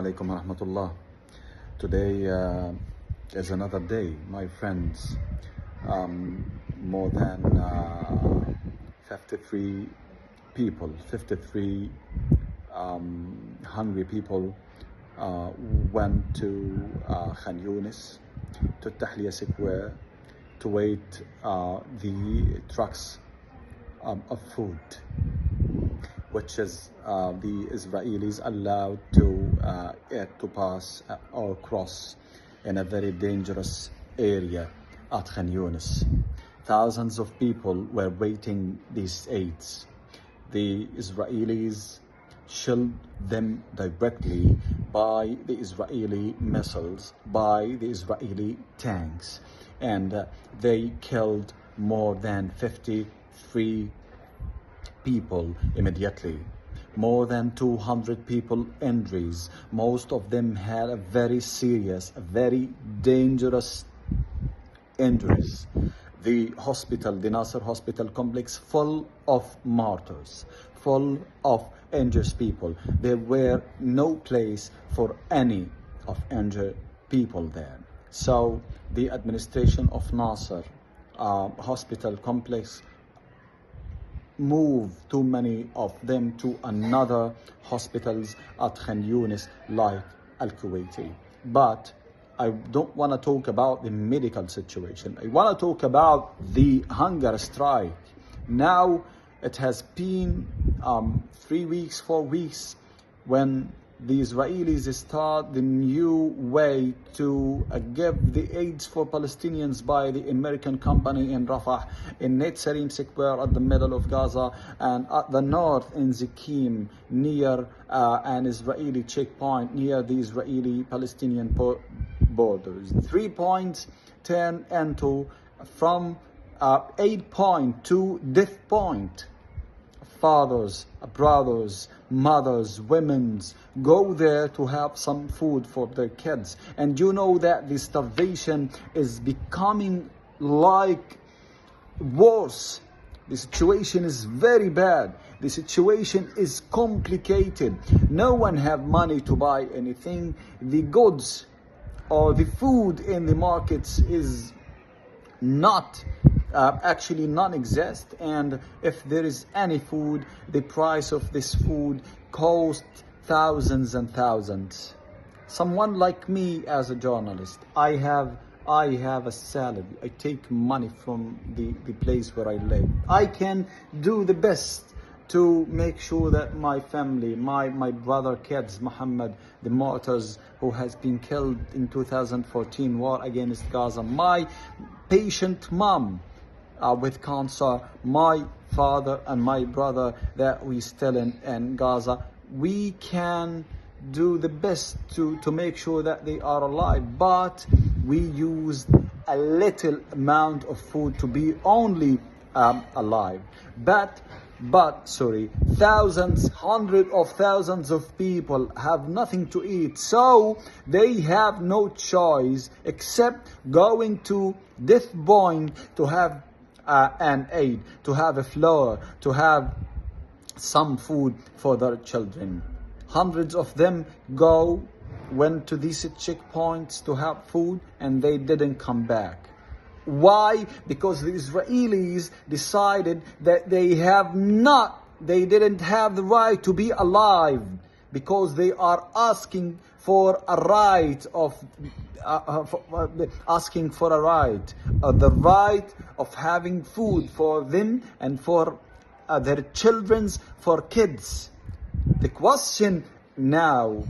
alaikum wa rahmatullah. Today is another day, my friends. More than 53 people, 53 hungry people went to Khan Yunis, to Tahliya Square, to wait the trucks of food, which is the Israelis allowed to pass or cross in a very dangerous area at Khan Yunis. Thousands of people were waiting these aids. The Israelis shelled them directly by the Israeli missiles, by the Israeli tanks, and they killed more than 53 people immediately. More than 200 people injuries. Most of them had a very serious, very dangerous injuries. The hospital, the Nasser hospital complex, full of martyrs, full of injured people. There were no place for any of injured people there. So the administration of Nasser hospital complex moved too many of them to another hospitals at Khan Yunis like Al-Kuwaiti. But I don't want to talk about the medical situation. I want to talk about the hunger strike. Now it has been 3 weeks, 4 weeks when the Israelis start the new way to give the aids for Palestinians by the American company in Rafah, in Netzarim Square at the middle of Gaza, and at the north in Zikim near an Israeli checkpoint near the Israeli-Palestinian borders. 3 points turn into from 8 point to death point. Fathers, brothers, mothers, women go there to have some food for their kids. And you know that the starvation is becoming like worse. The situation is very bad. The situation is complicated. No one have money to buy anything. The goods or the food in the markets is not actually non-exist, and if there is any food, the price of this food costs thousands and thousands. Someone like me as a journalist, I have a salary. I take money from the place where I live. I can do the best to make sure that my family, my brother kids, Muhammad, the martyrs who has been killed in 2014 war against Gaza, my patient mom with cancer, my father and my brother that we still in Gaza, we can do the best to make sure that they are alive, but we use a little amount of food to be only alive. But thousands, hundreds of thousands of people have nothing to eat, so they have no choice except going to death point to have an aid, to have a flour, to have some food for their children. Hundreds of them went to these checkpoints to have food, and they didn't come back. Why? Because the Israelis decided that they didn't have the right to be alive, because they are asking for a right of the right of having food for them and for their children's, for kids. The question now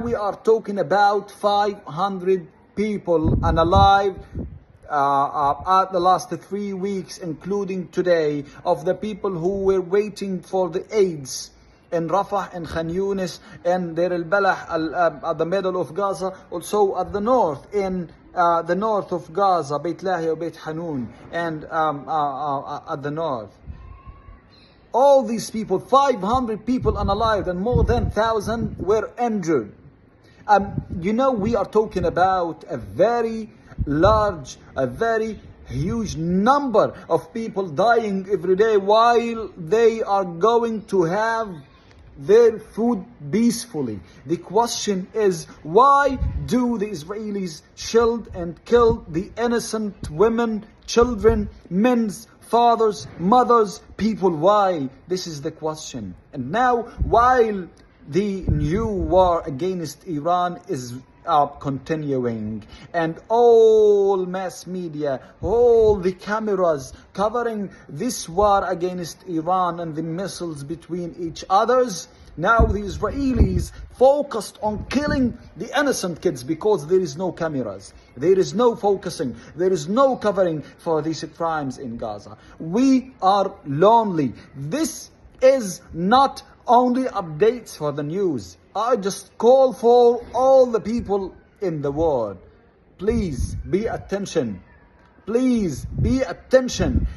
we are talking about 500 people unalive at the last 3 weeks, including today, of the people who were waiting for the aids in Rafah, in Khan Yunis, and Deir al-Balah at the middle of Gaza, also at the north, in the north of Gaza, Beit Lahiya, Beit Hanun, and at the north. All these people, 500 people unalive, and more than 1,000 were injured. You know, we are talking about a very large, a very huge number of people dying every day, while they are going to have their food peacefully. The question is, why do the Israelis shield and kill the innocent women, children, men, fathers, mothers, people? Why? This is the question. And now, while the new war against Iran is continuing, and all mass media, all the cameras covering this war against Iran and the missiles between each others, now the Israelis focused on killing the innocent kids because there is no cameras, there is no focusing, there is no covering for these crimes in Gaza. We are lonely. This is not only updates for the news. I just call for all the people in the world. Please be attention. Please be attention.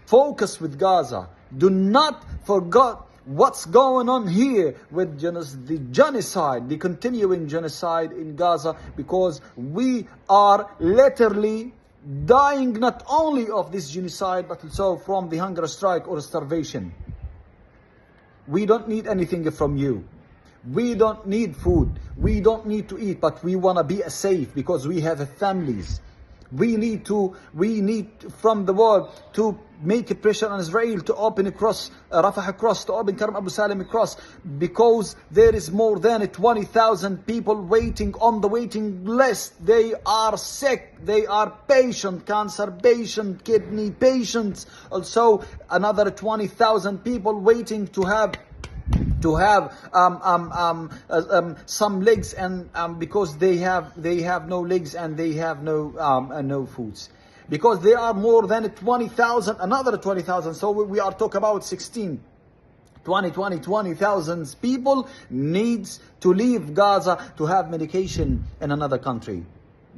Focus with Gaza. Do not forget what's going on here with the genocide, the continuing genocide in Gaza, because we are literally dying not only of this genocide, but also from the hunger strike or starvation. We don't need anything from you. We don't need food. We don't need to eat, but we want to be safe because we have families. We need from the world to make a pressure on Israel to open across Rafah across, to open Karam Abu Salim across, because there is more than 20,000 people waiting on the waiting list. They are sick. They are patient, cancer patient, kidney patients. Also, another 20,000 people waiting to have some legs, and because they have no legs and they have no foods, because there are more than 20,000, another 20,000. So we are talking about 20,000 people needs to leave Gaza to have medication in another country.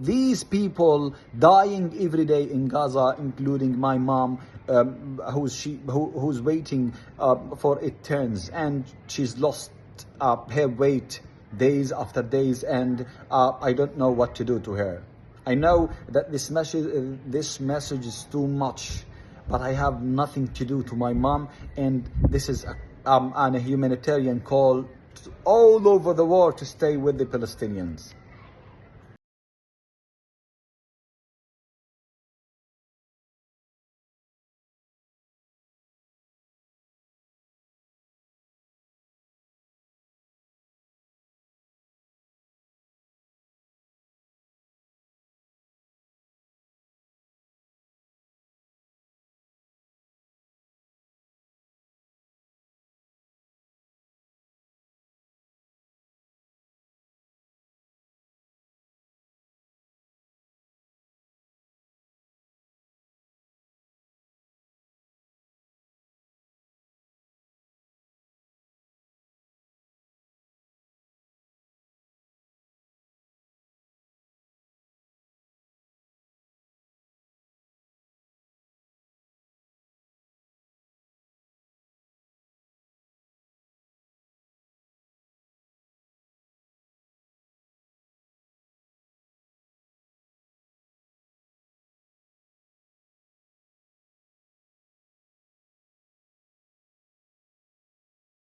These people dying every day in Gaza, including my mom, who's waiting for it turns, and she's lost her weight days after days, and I don't know what to do to her. I know that this message is too much, but I have nothing to do to my mom, and this is a humanitarian call all over the world to stay with the Palestinians.